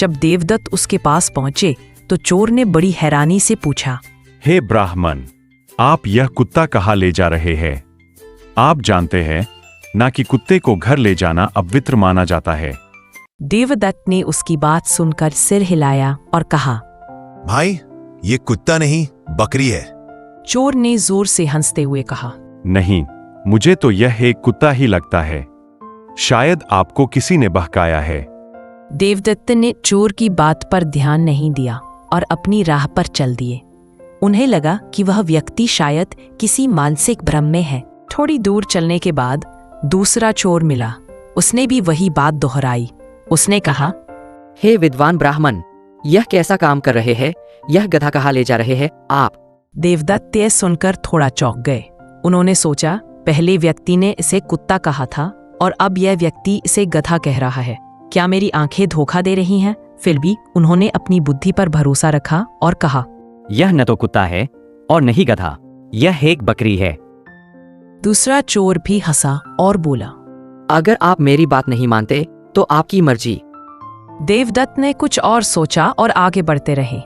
जब देवदत्त उसके पास पहुंचे तो चोर ने बड़ी हैरानी से पूछा, हे ब्राह्मण, आप यह कुत्ता कहाँ ले जा रहे हैं? आप जानते हैं ना कि कुत्ते को घर ले जाना अपवित्र माना जाता है। देवदत्त ने उसकी बात सुनकर सिर हिलाया और कहा, भाई, ये कुत्ता नहीं बकरी है। चोर ने जोर से हंसते हुए कहा, नहीं, मुझे तो यह एक कुत्ता ही लगता है। शायद आपको किसी ने बहकाया है। देवदत्त ने चोर की बात पर ध्यान नहीं दिया और अपनी राह पर चल दिए। उन्हें लगा कि वह व्यक्ति शायद किसी मानसिक भ्रम में है। थोड़ी दूर चलने के बाद दूसरा चोर मिला। उसने भी वही बात दोहराई। उसने कहा, हे विद्वान ब्राह्मण, यह कैसा काम कर रहे हैं? यह गधा कहाँ ले जा रहे हैं आप? देवदत्त यह सुनकर थोड़ा चौंक गए। उन्होंने सोचा, पहले व्यक्ति ने इसे कुत्ता कहा था और अब यह व्यक्ति इसे गधा कह रहा है। क्या मेरी आंखें धोखा दे रही हैं? फिर भी उन्होंने अपनी बुद्धि पर भरोसा रखा और कहा, यह न तो कुत्ता है और न ही गधा, यह एक बकरी है। दूसरा चोर भी हंसा और बोला, अगर आप मेरी बात नहीं मानते तो आपकी मर्जी। देवदत्त ने कुछ और सोचा और आगे बढ़ते रहे।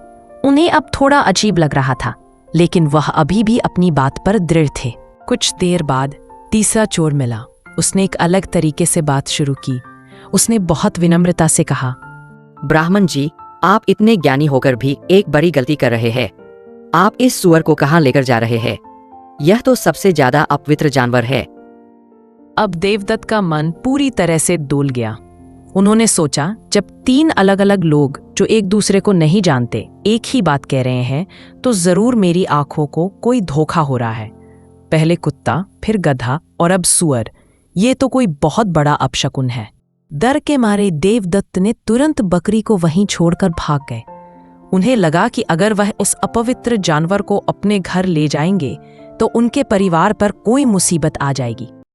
उन्हें अब थोड़ा अजीब लग रहा था, लेकिन वह अभी भी अपनी बात पर दृढ़ थे। कुछ देर बाद तीसरा चोर मिला। उसने एक अलग तरीके से बात शुरू की। उसने बहुत विनम्रता से कहा, ब्राह्मण जी, आप इतने ज्ञानी होकर भी एक बड़ी गलती कर रहे हैं। आप इस सुअर को कहाँ लेकर जा रहे हैं? यह तो सबसे ज्यादा अपवित्र जानवर है। अब देवदत्त का मन पूरी तरह से डोल गया। उन्होंने सोचा, जब तीन अलग अलग लोग जो एक दूसरे को नहीं जानते एक ही बात कह रहे हैं तो जरूर मेरी आंखों को कोई धोखा हो रहा है। पहले कुत्ता, फिर गधा और अब सुअर। ये तो कोई बहुत बड़ा अपशकुन है। डर के मारे देवदत्त ने तुरंत बकरी को वहीं छोड़कर भाग गए। उन्हें लगा कि अगर वह उस अपवित्र जानवर को अपने घर ले जाएंगे तो उनके परिवार पर कोई मुसीबत आ जाएगी।